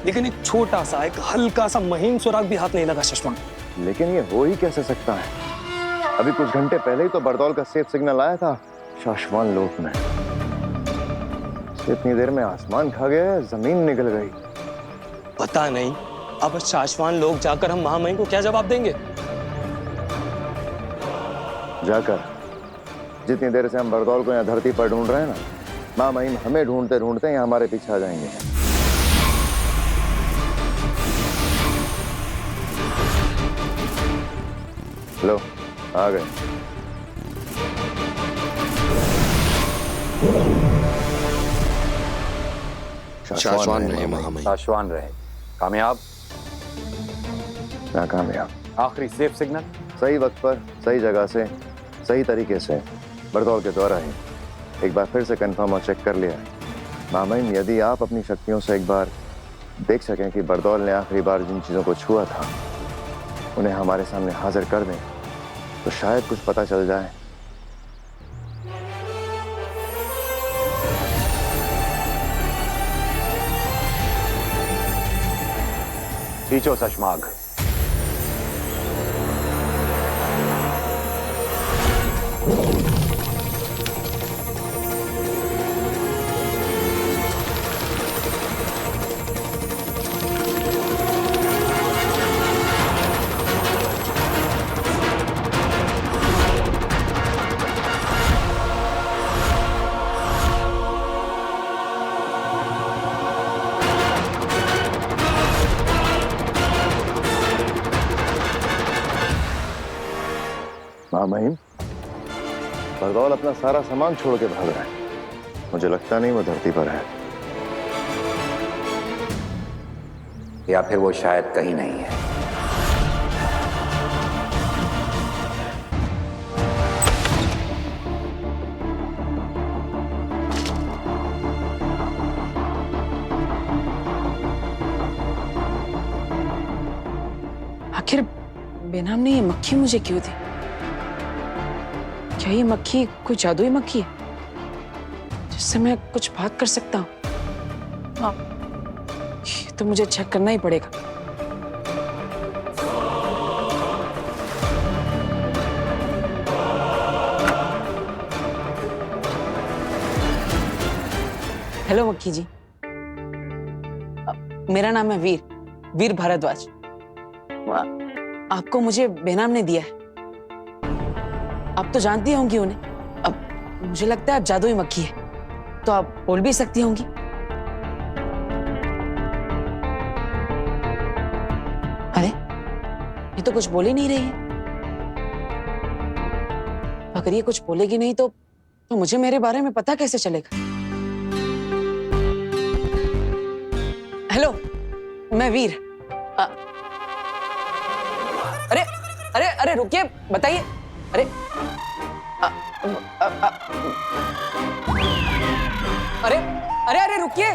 लेकिन एक छोटा सा, एक हल्का सा महीन सुराग भी हाथ नहीं लगा शशमान। लेकिन ये हो ही कैसे सकता है? अभी कुछ घंटे पहले ही तो बरदौल का सेफ सिग्नल आया था शाश्वान लोक में। इतनी देर में आसमान खा गया, जमीन निकल गई। पता नहीं अब शाश्वान लोग जाकर हम महामहिम को क्या जवाब देंगे। जाकर जितनी देर से हम बरदौल को यहाँ धरती पर ढूंढ रहे हैं ना, महामहिम हमें ढूंढते ढूंढते यहाँ हमारे पीछे आ जाएंगे। लो आ गए। शाश्वान रहे महामहिम। शाश्वान रहे। कामयाब? नाकामयाब। आखिरी सेफ सिग्नल सही वक्त पर, सही जगह से, सही तरीके से बरदौल के द्वारा ही एक बार फिर से कंफर्म और चेक कर लिया। महामहिम, यदि आप अपनी शक्तियों से एक बार देख सकें कि बरदौल ने आखिरी बार जिन चीजों को छुआ था उन्हें हमारे सामने हाजिर कर दें तो शायद कुछ पता चल जाए। खींचो सशमाग। महामहिम, बरदौल अपना सारा सामान छोड़ के भाग रहा है। मुझे लगता नहीं वो धरती पर है। या फिर वो शायद कहीं नहीं है। आखिर बेनाम ने ये मक्खी मुझे क्यों दी? क्या ये मक्खी कोई जादुई मक्खी है जिससे मैं कुछ बात कर सकता हूँ? ये तो मुझे चेक करना ही पड़ेगा। हेलो मक्खी जी, मेरा नाम है वीर भारद्वाज। आपको मुझे बेनाम ने दिया है। आप तो जानती होंगी उन्हें। अब मुझे लगता है आप जादुई मक्खी है तो आप बोल भी सकती होंगी। अरे ये तो कुछ बोल ही नहीं रही है। अगर ये कुछ बोलेगी नहीं तो मुझे मेरे बारे में पता कैसे चलेगा? हेलो, मैं वीर। अरे अरे अरे रुकिए, बताइए। अरे अरे अरे अरे रुकिए,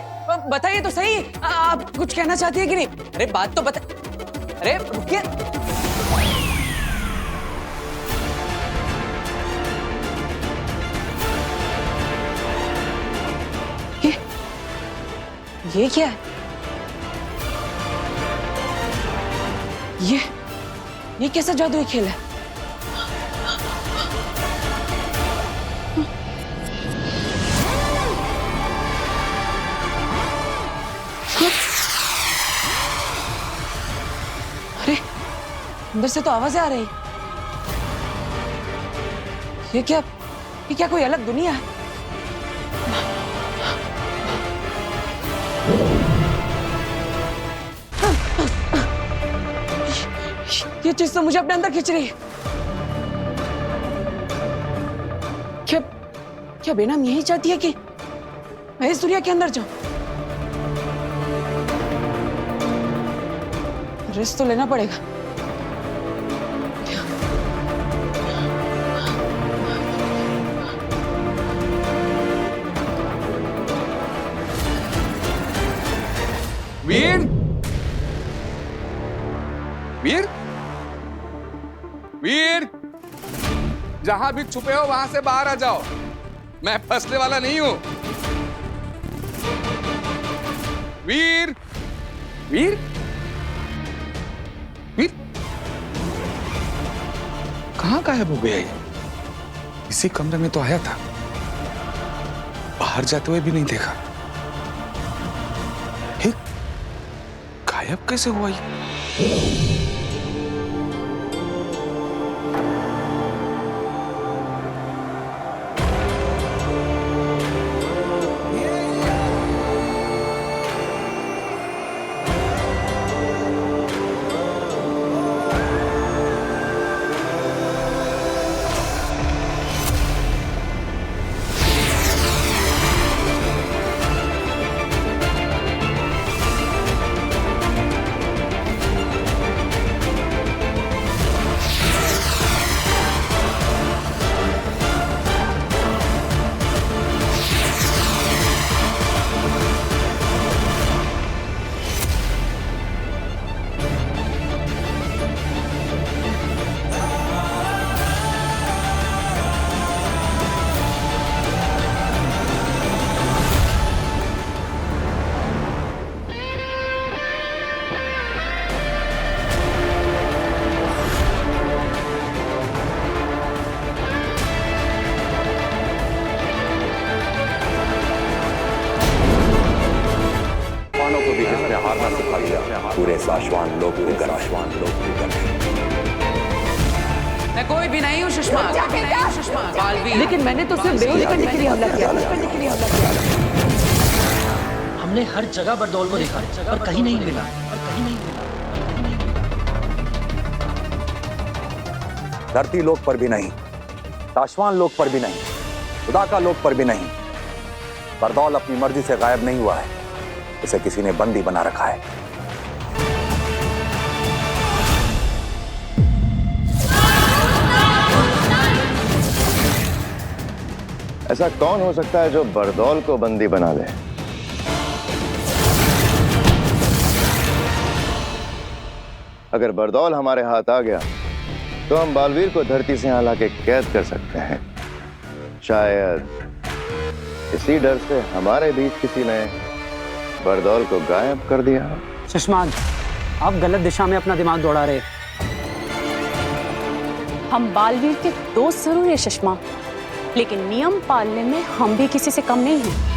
बताइए तो सही। आप कुछ कहना चाहती है कि नहीं? अरे बात तो बता। अरे रुकिए। ये क्या है? ये कैसा जादुई खेल है? अरे अंदर से तो आवाजें आ रही। ये क्या कोई अलग दुनिया है? ये चीज तो मुझे अपने अंदर खींच रही है। क्या बेनाम यही चाहती है कि मैं इस दुनिया के अंदर जाऊं? रिस्क तो लेना पड़ेगा। वीर, वीर, वीर, जहां भी छुपे हो वहां से बाहर आ जाओ। मैं फंसने वाला नहीं हूं। वीर, वीर, वीर कहाँ गायब हो गया ये? इसी कमरे में तो आया था, बाहर जाते हुए भी नहीं देखा। हे, गायब कैसे हुआ ये? पूरे साशवान लोग मैं कोई भी नहीं हूँ सुषमा, बालवीर। लेकिन मैंने तो सिर्फ बेहोश करने के लिए हमला किया। हमने हर जगह बरदौल को देखा पर कहीं नहीं मिला। धरती लोक पर भी नहीं, साशवान लोक पर भी नहीं, खुदा का लोक पर भी नहीं। बरदौल अपनी मर्जी से गायब नहीं हुआ है, इसे किसी ने बंदी बना रखा है। ऐसा कौन हो सकता है जो बरदौल को बंदी बना ले? अगर बरदौल हमारे हाथ आ गया तो हम बालवीर को धरती से यहाँ लाके कैद कर सकते हैं। शायद इसी डर से हमारे बीच किसी ने बरदौल को गायब कर दिया। सुषमा, आप गलत दिशा में अपना दिमाग दौड़ा रहे। हम बालवीर के दोस्त जरूर है सुषमा, लेकिन नियम पालने में हम भी किसी से कम नहीं हैं।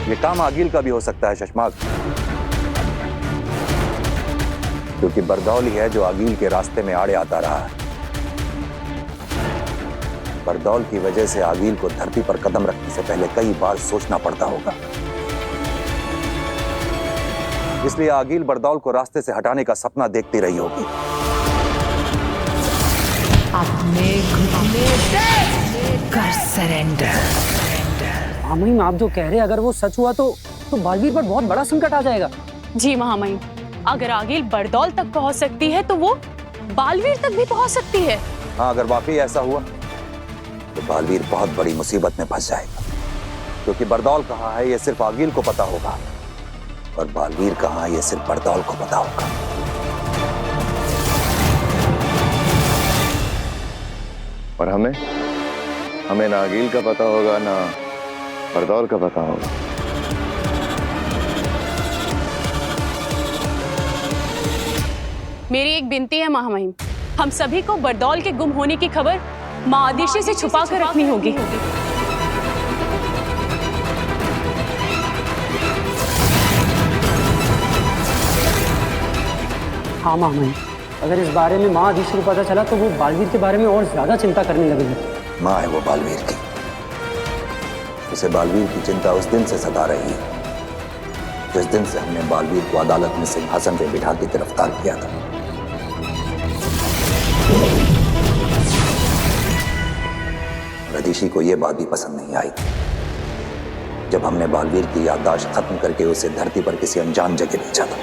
ये काम आगिल का भी हो सकता है शशमाक, क्योंकि बरदौल ही है जो आगिल के रास्ते में आड़े आता रहा है। बरदौल की वजह से आगिल को धरती पर कदम रखने से पहले कई बार सोचना पड़ता होगा। इसलिए आगिल बरदौल को रास्ते से हटाने का सपना देखती रही होगी। अपने घुटने कर सरेंडर। महामहिम, आप जो कह रहे हैं अगर वो सच हुआ तो बालवीर पर बहुत बड़ा संकट आ जाएगा। जी महामहिम, अगर आगिल बरदौल तक पहुंच सकती है तो वो बालवीर तक भी पहुंच सकती है। हाँ, अगर वाकई ऐसा हुआ तो बालवीर बहुत बड़ी मुसीबत में फंस जाएगा, क्योंकि बरदौल कहाँ है ये सिर्फ आगिल को पता होगा और बालवीर कहाँ है ये सिर्फ बरदौल को पता होगा। और हमें ना आगिल का पता होगा ना बरदौल का पता होगा। मेरी एक विनती है महामहिम, हम सभी को बरदौल के गुम होने की खबर माँ आदिशि से छुपा कर रखनी होगी। हाँ महामहिम, अगर इस बारे में माँ आदिशि को पता चला तो वो बालवीर के बारे में और ज्यादा चिंता करने लगेगी। माँ है वो बालवीर की, उसे बालवीर की चिंता उस दिन से सता रही है जिस दिन से हमने बालवीर को अदालत में सिंहासन पे बिठा के गिरफ्तार किया था। रदीशी को यह बात भी पसंद नहीं आई जब हमने बालवीर की याददाश्त खत्म करके उसे धरती पर किसी अनजान जगह भेजा था।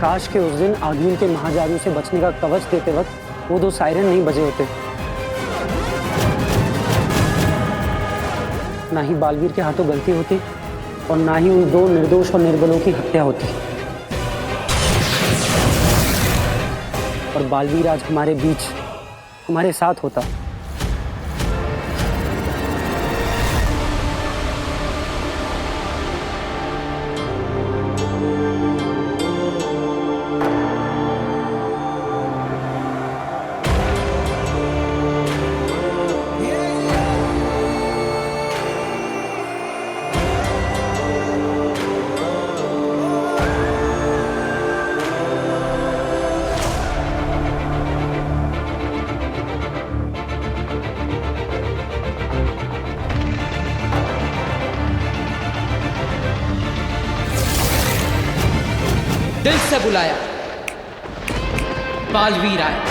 काश के उस दिन आगिल के महाजादू से बचने का कवच देते वक्त वो दो सायरन नहीं बजे होते, ना ही बालवीर के हाथों गलती होती और ना ही उन दो निर्दोष और निर्बलों की हत्या होती। और बालवीर आज हमारे बीच हमारे साथ होता। दिल से बुलाया, बालवीर आया।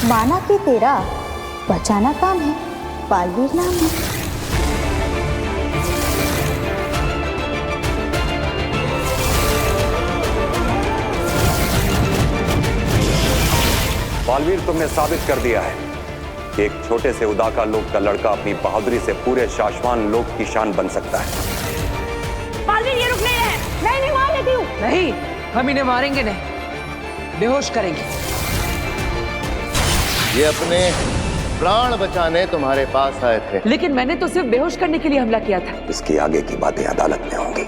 माना कि तेरा बचाना काम है, बालवीर नाम है। बालवीर, तुमने साबित कर दिया है कि एक छोटे से उदाका लोक का लड़का अपनी बहादुरी से पूरे शाश्वान लोक की शान बन सकता है। बालवीर ये रुक नहीं है, मैं नहीं मार लेती हूँ। नहीं, हम इन्हें मारेंगे नहीं, बेहोश करेंगे। ये अपने प्राण बचाने तुम्हारे पास आए थे, लेकिन मैंने तो सिर्फ बेहोश करने के लिए हमला किया था। इसकी आगे की बातें अदालत में होंगी।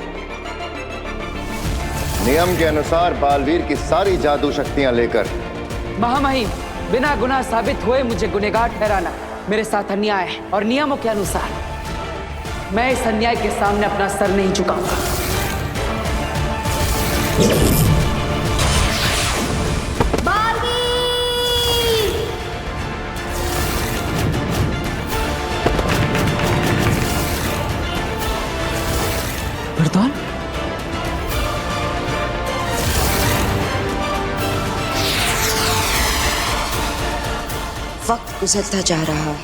नियम के अनुसार बालवीर की सारी जादू शक्तियां लेकर महामहिम, बिना गुनाह साबित हुए मुझे गुनहगार ठहराना मेरे साथ अन्याय है, और नियमों के अनुसार मैं इस अन्याय के सामने अपना सर नहीं झुकाऊंगा। बरदौल, वक्त गुजरता जा रहा है।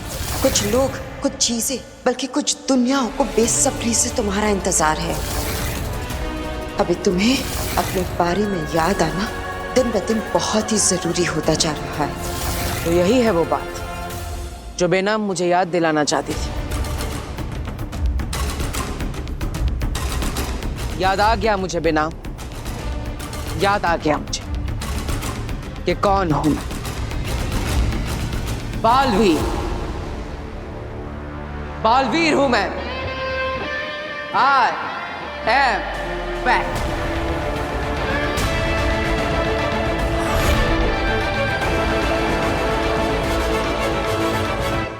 कुछ लोग, कुछ चीजें, बल्कि कुछ दुनियाओं को बेसब्री से तुम्हारा इंतजार है। अभी तुम्हें अपने बारे में याद आना दिन ब दिन बहुत ही जरूरी होता जा रहा है। तो यही है वो बात जो बेनाम मुझे याद दिलाना चाहती थी। याद आ गया मुझे बेनाम, याद आ गया मुझे कि कौन हूं मैं। बालवीर, बालवीर हूं मैं। I am back.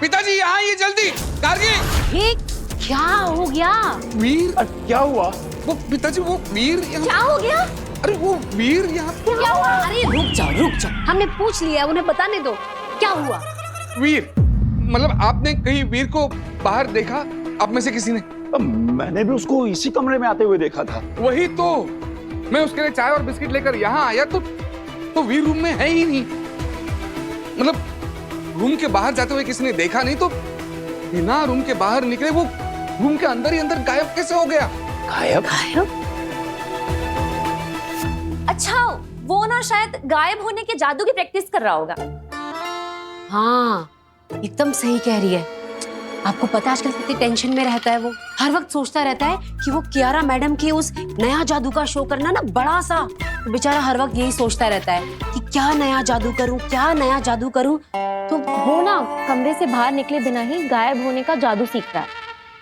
पिताजी यहाँ आइए जल्दी। गार्गी, ये क्या हो गया? वीर, क्या हुआ? वो पिताजी, वो वीर यहाँ। क्या हो गया? अरे वो वीर यहाँ। क्या हुआ? अरे रुक जाओ, रुक जाओ, हमने पूछ लिया, उन्हें बताने दो क्या हुआ। वीर, मतलब आपने कहीं वीर को बाहर देखा? आप में से किसी ने? मैंने भी उसको इसी कमरे में आते हुए देखा था। वही तो, मैं उसके लिए चाय और बिस्किट लेकर यहाँ आया तो वीर रूम में है ही नहीं। मतलब रूम के बाहर जाते हुए किसी ने देखा नहीं, तो बिना रूम के बाहर निकले वो रूम के अंदर ही अंदर गायब कैसे हो गया? गायब? अच्छा, वो ना शायद गायब होने के जादू की प्रैक्टिस कर रहा होगा। हाँ, एकदम सही कह रही है। आपको पता है आजकल कितनी टेंशन में रहता है वो। हर वक्त सोचता रहता है कि वो कियारा मैडम के उस नया जादू का शो करना ना बड़ा सा। तो बेचारा हर वक्त यही सोचता रहता है कि क्या नया जादू करूं, क्या नया जादू करूं। तो वो ना कमरे से बाहर निकले बिना ही गायब होने का जादू सीख रहा है।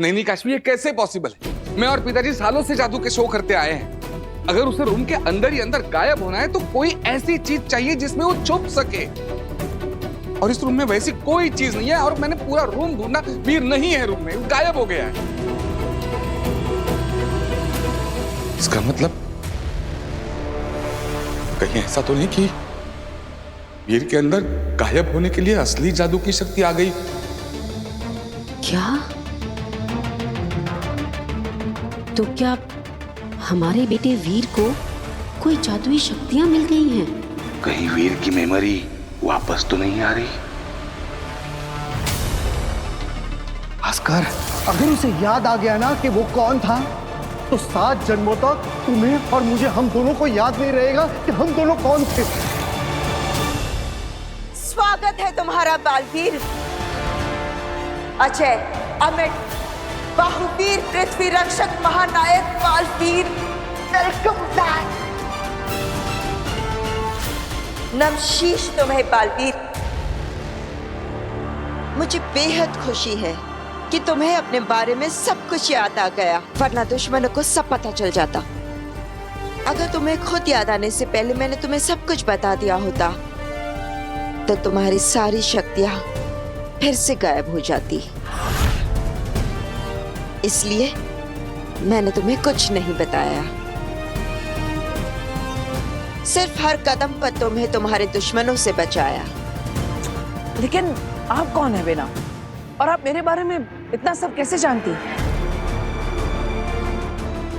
नहीं काश्मीर, ये कैसे पॉसिबल है? मैं और पिताजी सालों से जादू के शो करते आए हैं। अगर उसे रूम के अंदर ही अंदर गायब होना है तो कोई ऐसी चीज चाहिए जिसमें वो छुप सके, और इस रूम में वैसी कोई चीज नहीं है। और मैंने पूरा रूम ढूंढा, वीर नहीं है रूम में, गायब हो गया है। इसका मतलब कहीं ऐसा तो नहीं कि वीर के अंदर गायब होने के लिए असली जादू की शक्ति आ गई? क्या? तो क्या हमारे बेटे वीर को कोई जादुई शक्तियां मिल गई हैं? कहीं वीर की मेमोरी वापस तो नहीं आ रही? भास्कर, अगर उसे याद आ गया ना कि वो कौन था, तो 7 जन्मों तक तुम्हें और मुझे, हम दोनों को याद नहीं रहेगा कि हम दोनों कौन थे। स्वागत स्वागत है तुम्हारा बालवीर। अजय, अमिट, बाहुवीर, पृथ्वी रक्षक, महानायक बालवीर, वेलकम बैक। नमशीश तुम्हें बालवीर। मुझे बेहद खुशी है कि तुम्हें अपने बारे में सब कुछ याद आ गया, वरना दुश्मनों को सब पता चल जाता। अगर तुम्हें खुद याद आने से पहले मैंने तुम्हें सब कुछ बता दिया होता तो तुम्हारी सारी शक्तियां फिर से गायब हो जाती। इसलिए मैंने तुम्हें कुछ नहीं बताया। सिर्फ हर कदम पर तुम्हें तुम्हारे दुश्मनों से बचाया। लेकिन आप कौन है बेना? और आप मेरे बारे में इतना सब कैसे जानती?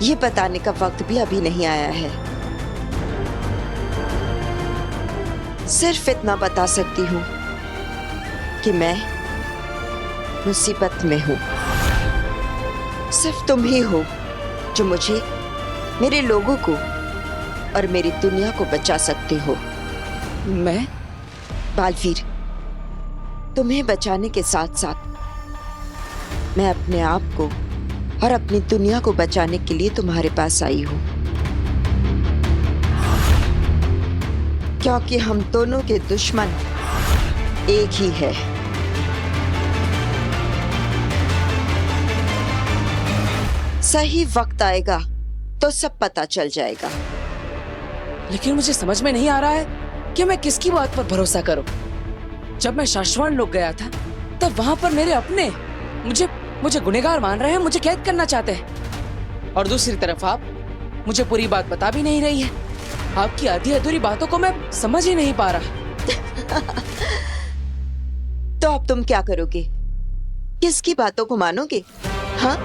ये बताने का वक्त भी अभी नहीं आया है। सिर्फ इतना बता सकती हूँ कि मैं मुसीबत में हूँ। सिर्फ तुम ही हो जो मुझे, मेरे लोगों को और मेरी दुनिया को बचा सकते हो। मैं? बालवीर, तुम्हें बचाने के साथ साथ मैं अपने आप को और अपनी दुनिया को बचाने के लिए तुम्हारे पास आई हूं, क्योंकि हम दोनों के दुश्मन एक ही है। सही वक्त आएगा तो सब पता चल जाएगा। लेकिन मुझे समझ में नहीं आ रहा है कि मैं किसकी बात पर भरोसा करूं। जब मैं शाश्वान लोग गया था तब वहां पर मेरे अपने मुझे गुनहगार मान रहे हैं, मुझे कैद करना चाहते हैं। और दूसरी तरफ आप मुझे पूरी बात बता भी नहीं रही है। आपकी आधी अधूरी बातों को मैं समझ ही नहीं पा रहा। तो अब तुम क्या करोगे? किसकी बातों को मानोगे? हाँ?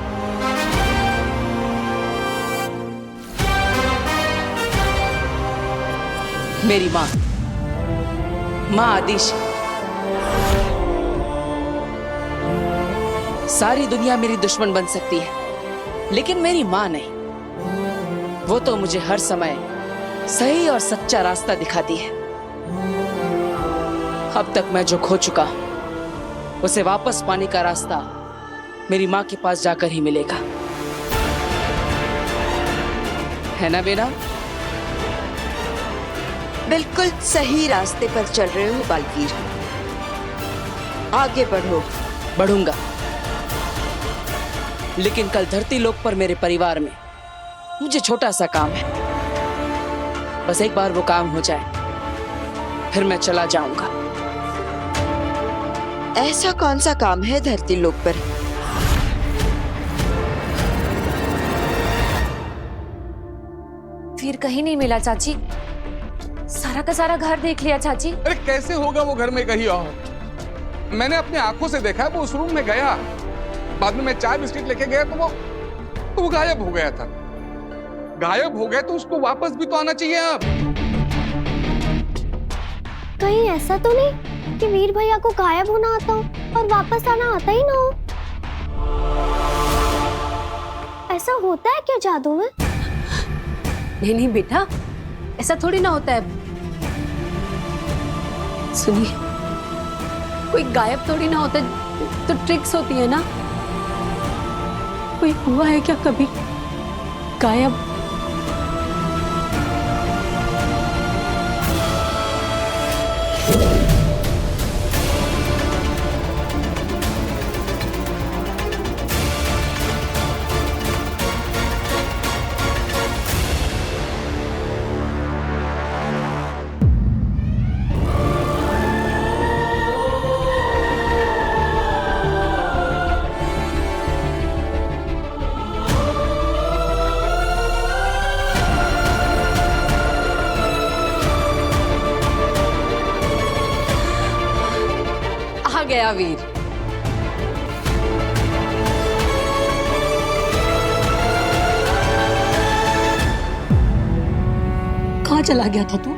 मेरी माँ आदिश। सारी दुनिया मेरी दुश्मन बन सकती है, लेकिन मेरी माँ नहीं। वो तो मुझे हर समय सही और सच्चा रास्ता दिखाती है। अब तक मैं जो खो चुका उसे वापस पाने का रास्ता मेरी माँ के पास जाकर ही मिलेगा, है ना बेना? बिल्कुल सही रास्ते पर चल रहे हो बालवीर। आगे बढ़ो। बढ़ूंगा, लेकिन कल धरती लोक पर मेरे परिवार में मुझे छोटा सा काम है। बस एक बार वो काम हो जाए फिर मैं चला जाऊंगा। ऐसा कौन सा काम है धरती लोक पर? फिर कहीं नहीं मिला चाची। सारा का सारा घर देख लिया चाची। अरे कैसे होगा वो घर में कहीं और? मैंने अपनी आंखों से देखा, वो उस रूम में गया, बाद में मैं चाय बिस्किट लेके गया तो वो गायब हो गया था। गायब हो गया तो उसको वापस भी तो आना चाहिए। अब कहीं ऐसा तो नहीं कि वीर भैया को गायब होना आता हो और वापस आना आता ही ना हो? ऐसा होता है क्या जादू में? नहीं बेटा, ऐसा थोड़ी ना होता है। सुनिए, कोई गायब थोड़ी ना होता, तो ट्रिक्स होती है ना। कोई हुआ है क्या कभी गायब? गया वीर। कहाँ चला गया था तू?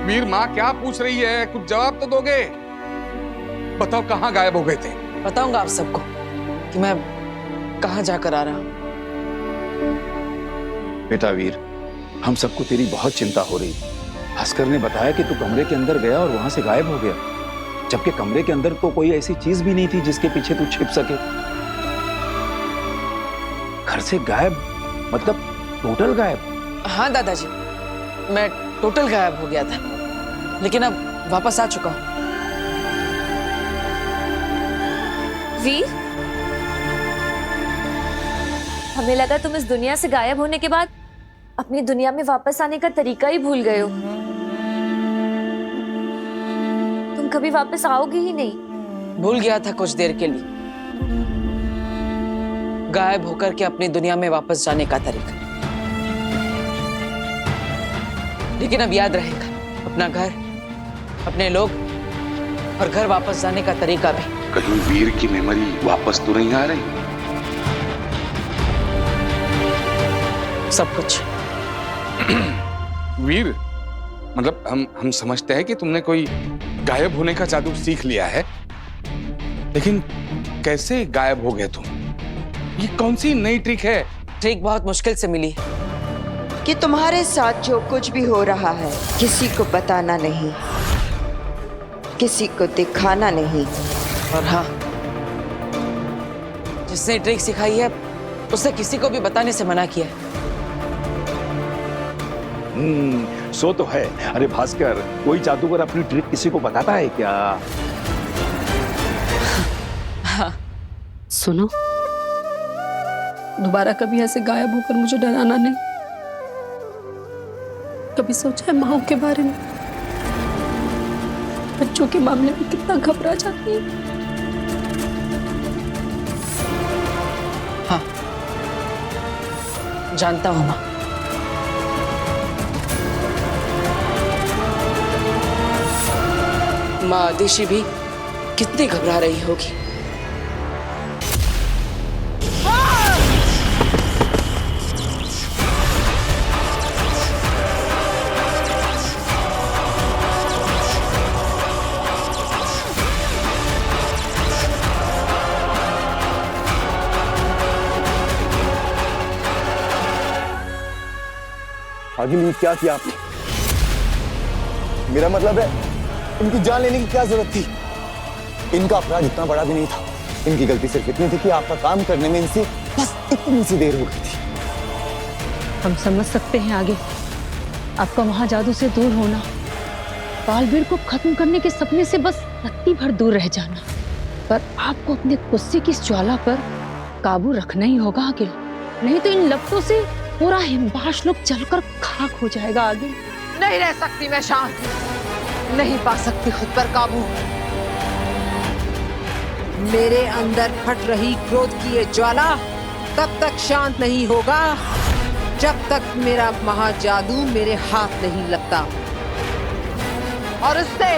वीर, माँ क्या पूछ रही है? कुछ जवाब तो दोगे। बताओ कहाँ गायब हो गए थे? बताऊंगा आप सबको कि मैं कहाँ जाकर आ रहा हूं। बेटा वीर, हम सबको तेरी बहुत चिंता हो रही। भास्कर ने बताया कि तू कमरे के अंदर गया और वहां से गायब हो गया, जबकि कमरे के अंदर तो कोई ऐसी चीज भी नहीं थी जिसके पीछे तू छिप सके। घर से गायब मतलब टोटल गायब? हाँ दादाजी, मैं टोटल गायब हो गया था, लेकिन अब वापस आ चुका हूँ। वीर, हमें लगा तुम इस दुनिया से गायब होने के बाद अपनी दुनिया में वापस आने का तरीका ही भूल गए हो। तुम कभी वापस आओगे ही नहीं। भूल गया था कुछ देर के लिए, गायब होकर के अपनी दुनिया में वापस जाने का तरीका, लेकिन अब याद रहेगा अपना घर, अपने लोग और घर वापस जाने का तरीका भी। कहीं वीर की मेमोरी वापस तो नहीं आ रही? सब कुछ। वीर, मतलब हम समझते हैं कि तुमने कोई गायब होने का जादू सीख लिया है, लेकिन कैसे गायब हो गए तुम? ये कौन सी नई ट्रिक है? ट्रिक बहुत मुश्किल से मिली है कि तुम्हारे साथ जो कुछ भी हो रहा है किसी को बताना नहीं, किसी को दिखाना नहीं। और हाँ, जिसने ट्रिक सिखाई है उसने किसी को भी बताने से मना किया है। सो तो है। अरे भास्कर, कोई जादूगर अपनी ट्रिक किसी को बताता है क्या? हाँ। सुनो, दोबारा कभी ऐसे गायब होकर मुझे डराना नहीं। कभी सोचा है माँ के बारे में? बच्चों के मामले में कितना घबरा जाती है। हाँ, जानता हूं माँ। माँ आदिशि भी कितनी घबरा रही होगी। आगे नहीं क्या किया आपने? मेरा मतलब है इनकी जान लेने की क्या जरूरत थी? इनका अपराध इतना बड़ा भी नहीं था। इनकी गलती सिर्फ इतनी थी कि आपका काम करने में इनसे बस इतनी सी देर हो गई थी। हम समझ सकते हैं आगे आपका महाजादू से दूर होना, बालवीर को खत्म करने के सपने से बस रत्ती भर दूर रह जाना, पर आपको अपने गुस्से की इस ज्वाला पर काबू रखना ही होगा आगे, नहीं तो इन लपटों से पूरा हिमबाश लोग जलकर खाक हो जाएगा आगे। नहीं रह सकती मैं शांत, नहीं पा सकती खुद पर काबू। मेरे अंदर फट रही क्रोध की ये ज्वाला तब तक शांत नहीं होगा जब तक मेरा महाजादू मेरे हाथ नहीं लगता, और उससे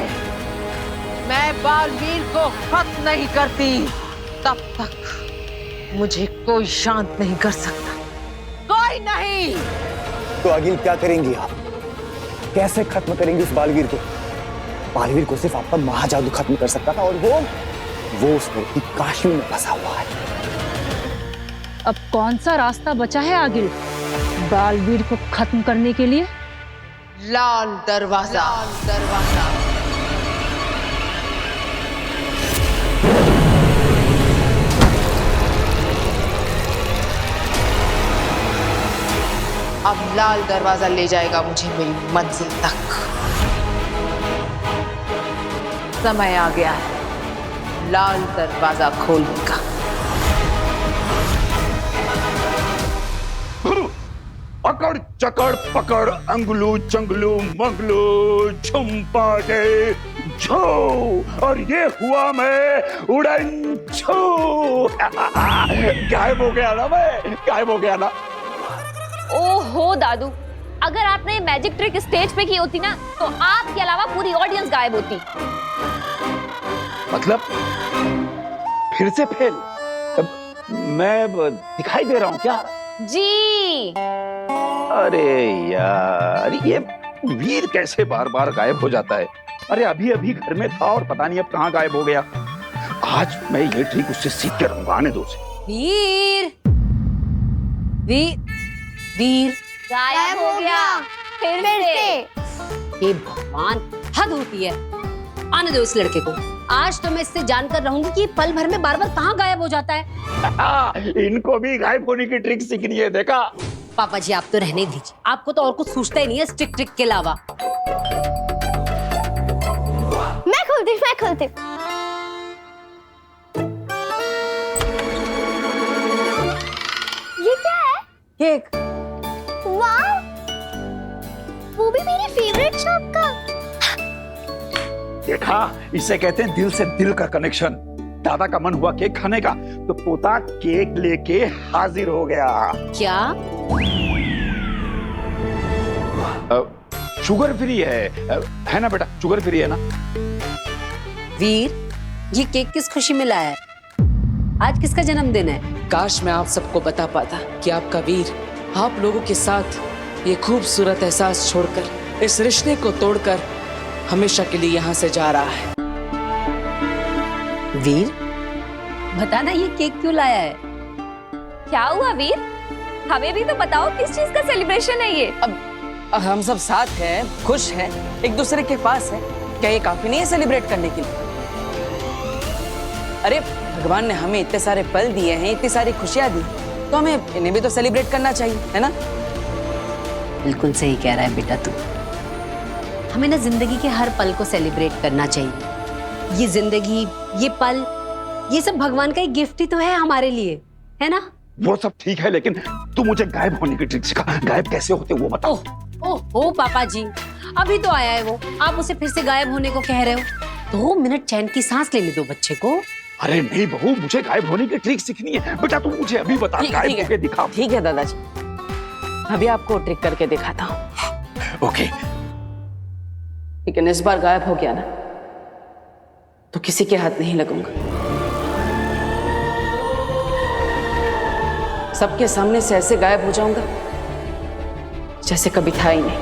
मैं बालवीर को खत्म नहीं करती तब तक मुझे कोई शांत नहीं कर सकता, कोई नहीं। तो आगे क्या करेंगी आप? कैसे खत्म करेंगी उस बालवीर को? बालवीर को सिर्फ आपका महाजादू खत्म कर सकता था, और वो उस लड़की काशी में फंसा हुआ है। अब कौन सा रास्ता बचा है आगे बालवीर को खत्म करने के लिए? लाल दरवाजा। लाल दरवाजा। अब लाल दरवाजा ले जाएगा मुझे मेरी मंजिल तक। समय आ गया है लाल दरवाजा खोलने का। अकड़ चकड़ पकड़ अंगलू चंगलू मंगलू झुम्पाटे झो, और ये हुआ मैं उड़न छू। गायब हो गया ना मैं, गायब हो गया ना। ओहो दादू, अगर आपने मैजिक ट्रिक स्टेज पे की होती ना तो आपके अलावा पूरी ऑडियंस गायब होती। मतलब फिर से फेल? मैं दिखाई दे रहा हूँ क्या? जी। अरे यार, ये वीर कैसे बार बार गायब हो जाता है? अरे अभी अभी घर में था और पता नहीं अब कहाँ गायब हो गया। आज मैं ये ट्रिक उससे सीख कर रहूंगा, आने दो उसे। वीर वीर वीर गायब हो गया फिर से। हे भगवान, हद होती है। आने दो इस लड़के को। आज तो मैं इससे जानकर रहूंगी कि पल भर में बार बार कहाँ गायब हो जाता है। इनको भी गायब होने की ट्रिक सीखनी है, देखा? पापा जी आप तो रहने दीजिए, आपको तो और कुछ सूझता ही नहीं है स्टिक ट्रिक के अलावा। मैं खोलती ये क्या है? केक। वाह, वो भी मेरी फेवरेट शॉप का। देखा, इसे कहते हैं दिल से दिल का कनेक्शन। दादा का मन हुआ केक खाने का, तो पोता केक लेके हाजिर हो गया। क्या? शुगर फ्री है ना बेटा? शुगर फ्री है ना? वीर, ये केक किस खुशी में लाया है? आज किसका जन्मदिन है? काश मैं आप सबको बता पाता कि आपका वीर आप लोगों के साथ ये खूबसूरत एहसास छोड़कर, इस रिश्ते को तोड़कर हमेशा के लिए यहाँ से जा रहा है। वीर, बताना ये केक क्यों लाया है? क्या हुआ वीर? हमें भी तो बताओ किस चीज का सेलिब्रेशन है ये? अब हम सब साथ हैं, खुश हैं, एक दूसरे के पास हैं। क्या ये काफी नहीं है सेलिब्रेट करने के लिए? अरे भगवान ने हमें इतने सारे पल दिए हैं, इतनी सारी खुशियां दी, तो हमें इन्हें भी तो सेलिब्रेट करना चाहिए, है ना? बिल्कुल सही कह रहा है बेटा तू। हमें ना जिंदगी के हर पल को सेलिब्रेट करना चाहिए। ये जिंदगी, ये पल, ये सब भगवान का एक गिफ्ट ही तो है हमारे लिए, है ना? वो सब ठीक है, लेकिन तू मुझे गायब होने की ट्रिक सिखा। गायब कैसे होते वो बता। ओह पापा जी, अभी तो आया है वो, आप उसे फिर से गायब होने को कह रहे हो? 2 मिनट चैन की सांस लेने दो बच्चे को। अरे नहीं बहू, मुझे गायब होने की ट्रिक सीखनी है। बेटा तू मुझे अभी बता, गायब होके दिखा। ठीक है दादाजी, अभी आपको ट्रिक करके दिखाता हूँ। ओके। लेकिन इस बार गायब हो गया ना तो किसी के हाथ नहीं लगूंगा। सबके सामने से ऐसे गायब हो जाऊंगा जैसे कभी था ही नहीं।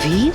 वीर,